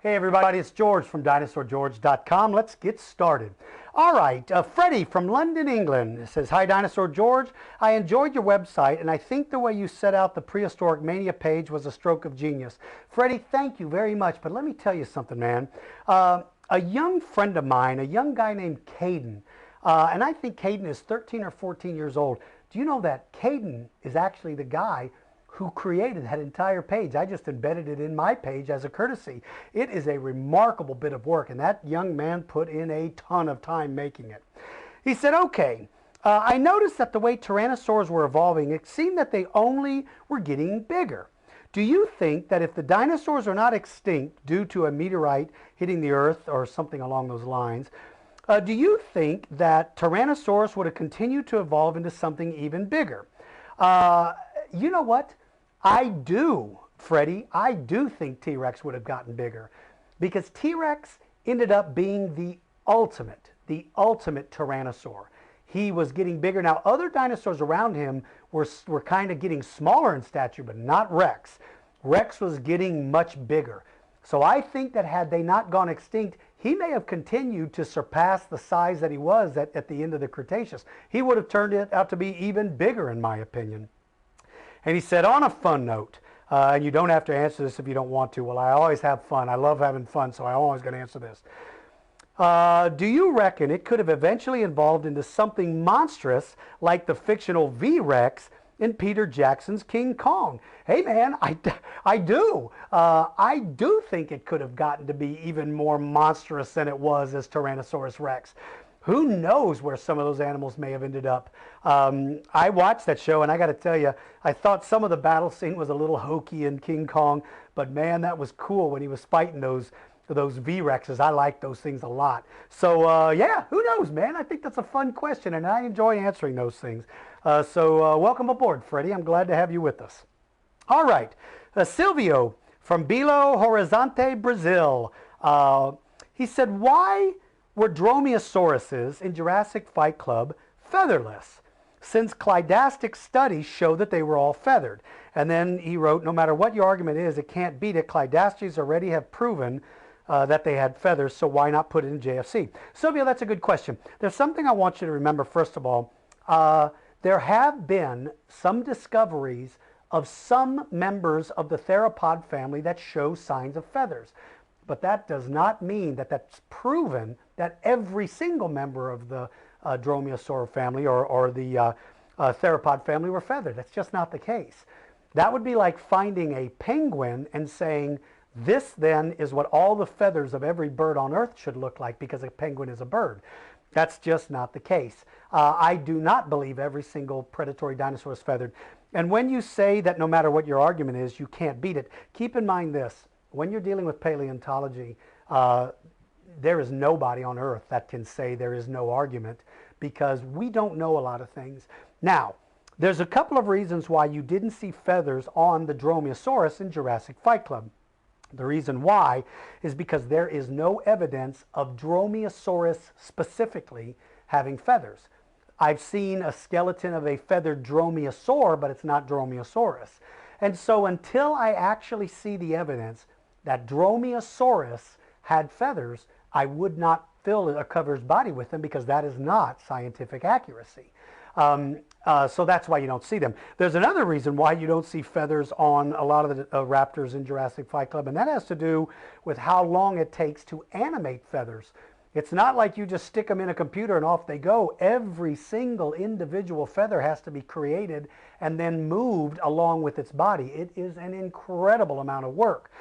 Hey everybody, it's George from DinosaurGeorge.com. Let's get started. All right, Freddie from London, England says, "Hi Dinosaur George, I enjoyed your website and I think the way you set out the Prehistoric Mania page was a stroke of genius." Freddie, thank you very much, but let me tell you something, man. A young friend of mine, a young guy named Caden, and I think Caden is 13 or 14 years old. Do you know that Caden is actually the guy who created that entire page? I just embedded it in my page as a courtesy. It is a remarkable bit of work, and that young man put in a ton of time making it. He said, okay, I noticed that the way tyrannosaurs were evolving, it seemed that they only were getting bigger. Do you think that if the dinosaurs are not extinct due to a meteorite hitting the earth or something along those lines, do you think that Tyrannosaurus would have continued to evolve into something even bigger? You know what? I do, Freddie. I do think T-Rex would have gotten bigger because T-Rex ended up being the ultimate tyrannosaur. He was getting bigger. Now, other dinosaurs around him were kind of getting smaller in stature, but not Rex. Rex was getting much bigger. So I think that had they not gone extinct, he may have continued to surpass the size that he was at the end of the Cretaceous. He would have turned it out to be even bigger, in my opinion. And he said, on a fun note, and you don't have to answer this if you don't want to. Well, I always have fun. I love having fun, so I'm always going to answer this. Do you reckon it could have eventually evolved into something monstrous like the fictional V-Rex in Peter Jackson's King Kong? Hey, man, I do. I do think it could have gotten to be even more monstrous than it was as Tyrannosaurus Rex. Who knows where some of those animals may have ended up. I watched that show, and I got to tell you, I thought some of the battle scene was a little hokey in King Kong, but man, that was cool when he was fighting those V-Rexes. I like those things a lot. So yeah, who knows, man? I think that's a fun question, and I enjoy answering those things. So welcome aboard, Freddie. I'm glad to have you with us. All right, Silvio from Belo, Horizonte, Brazil. He said, why were dromaeosauruses in Jurassic Fight Club featherless, since cladastic studies show that they were all feathered? And then he wrote, no matter what your argument is, it can't beat it. Cladastes already have proven that they had feathers, so why not put it in JFC? Silvio, that's a good question. There's something I want you to remember, first of all. There have been some discoveries of some members of the theropod family that show signs of feathers. But that does not mean that that's proven that every single member of the dromaeosaur family or the theropod family were feathered. That's just not the case. That would be like finding a penguin and saying, this then is what all the feathers of every bird on Earth should look like because a penguin is a bird. That's just not the case. I do not believe every single predatory dinosaur is feathered. And when you say that no matter what your argument is, you can't beat it, keep in mind this. When you're dealing with paleontology, there is nobody on Earth that can say there is no argument because we don't know a lot of things. Now, there's a couple of reasons why you didn't see feathers on the Dromaeosaurus in Jurassic Fight Club. The reason why is because there is no evidence of Dromaeosaurus specifically having feathers. I've seen a skeleton of a feathered dromaeosaur, but it's not Dromaeosaurus. And so until I actually see the evidence that Dromaeosaurus had feathers, I would not fill a cover's body with them because that is not scientific accuracy. So that's why you don't see them. There's another reason why you don't see feathers on a lot of the raptors in Jurassic Fight Club, and that has to do with how long it takes to animate feathers. It's not like you just stick them in a computer and off they go. Every single individual feather has to be created and then moved along with its body. It is an incredible amount of work.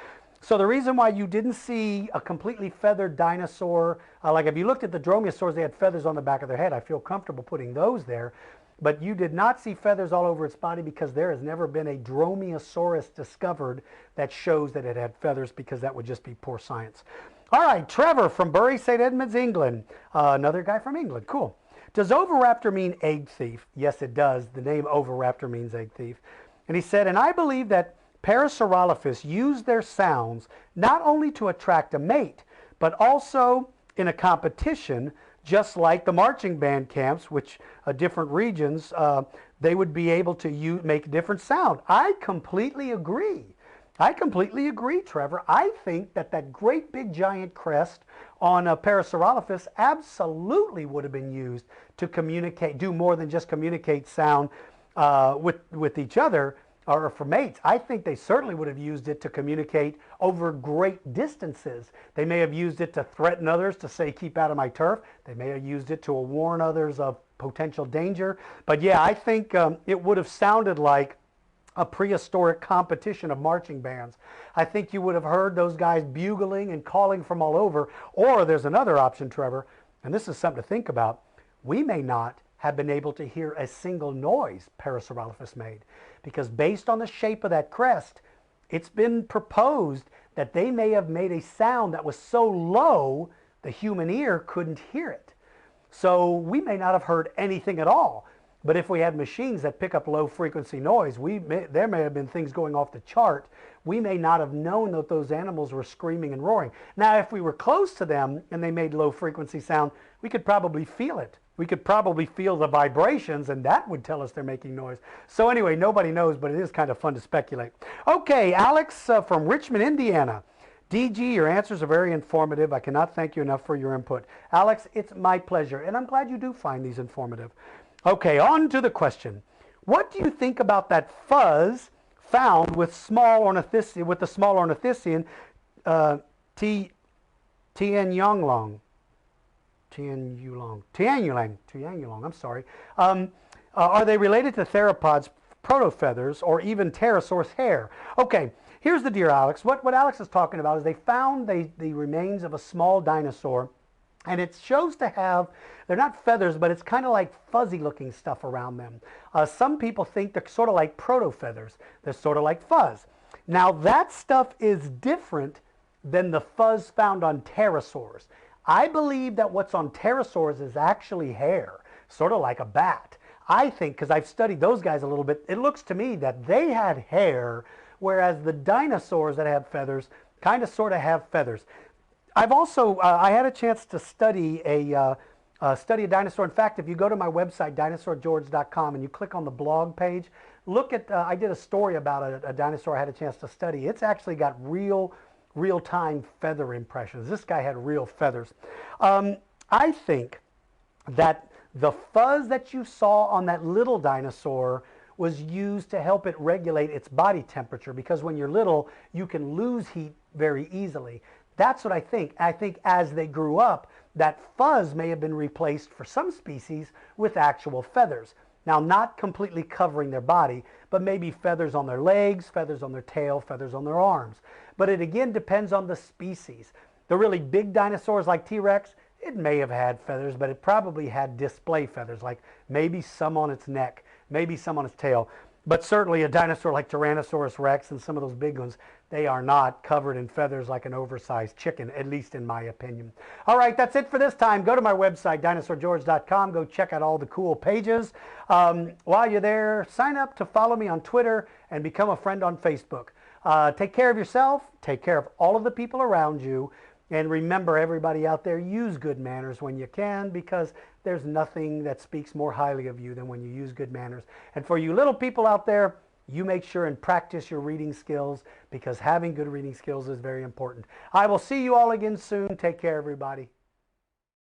So the reason why you didn't see a completely feathered dinosaur, like if you looked at the dromaeosaurs, they had feathers on the back of their head. I feel comfortable putting those there. But you did not see feathers all over its body because there has never been a Dromaeosaurus discovered that shows that it had feathers, because that would just be poor science. All right, Trevor from Bury St. Edmunds, England. Another guy from England. Cool. Does Oviraptor mean egg thief? Yes, it does. The name Oviraptor means egg thief. And he said, and I believe that Parasaurolophus use their sounds not only to attract a mate, but also in a competition, just like the marching band camps, which different regions, they would be able to make different sound. I completely agree. I completely agree, Trevor. I think that that great big giant crest on a Parasaurolophus absolutely would have been used to communicate, do more than just communicate sound with each other or for mates. I think they certainly would have used it to communicate over great distances. They may have used it to threaten others, to say, keep out of my turf. They may have used it to warn others of potential danger. But yeah, I think it would have sounded like a prehistoric competition of marching bands. I think you would have heard those guys bugling and calling from all over. Or there's another option, Trevor, and this is something to think about. We may not have been able to hear a single noise Parasaurolophus made, because based on the shape of that crest, it's been proposed that they may have made a sound that was so low the human ear couldn't hear it. So we may not have heard anything at all. But if we had machines that pick up low frequency noise, there may have been things going off the chart. We may not have known that those animals were screaming and roaring. Now, if we were close to them and they made low frequency sound, we could probably feel it. We could probably feel the vibrations, and that would tell us they're making noise. So anyway, nobody knows, but it is kind of fun to speculate. Okay, Alex from Richmond, Indiana. DG, your answers are very informative. I cannot thank you enough for your input. Alex, it's my pleasure, and I'm glad you do find these informative. Okay, on to the question. What do you think about that fuzz found with small ornithischian, with the small ornithischian Tianyulang? I'm sorry. Are they related to theropods, protofeathers, or even pterosaurus hair? Okay, here's the deal, Alex. What Alex is talking about is they found the remains of a small dinosaur, and it shows to have, they're not feathers, but it's kind of like fuzzy looking stuff around them. Some people think they're sort of like proto-feathers. They're sort of like fuzz. Now that stuff is different than the fuzz found on pterosaurs. I believe that what's on pterosaurs is actually hair, sort of like a bat. I think, because I've studied those guys a little bit, it looks to me that they had hair, whereas the dinosaurs that have feathers kind of sort of have feathers. I've also, I had a chance to study a dinosaur. In fact, if you go to my website, dinosaurgeorge.com, and you click on the blog page, look at, I did a story about a dinosaur I had a chance to study. It's actually got real-time feather impressions. This guy had real feathers. I think that the fuzz that you saw on that little dinosaur was used to help it regulate its body temperature, because when you're little, you can lose heat very easily. That's what I think. I think as they grew up, that fuzz may have been replaced for some species with actual feathers. Now, not completely covering their body, but maybe feathers on their legs, feathers on their tail, feathers on their arms. But it again depends on the species. The really big dinosaurs like T-Rex, it may have had feathers, but it probably had display feathers, like maybe some on its neck, maybe some on its tail. But certainly a dinosaur like Tyrannosaurus Rex and some of those big ones, they are not covered in feathers like an oversized chicken, at least in my opinion. All right, that's it for this time. Go to my website, dinosaurgeorge.com. Go check out all the cool pages. While you're there, sign up to follow me on Twitter and become a friend on Facebook. Take care of yourself. Take care of all of the people around you. And remember, everybody out there, use good manners when you can, because there's nothing that speaks more highly of you than when you use good manners. And for you little people out there, you make sure and practice your reading skills, because having good reading skills is very important. I will see you all again soon. Take care, everybody.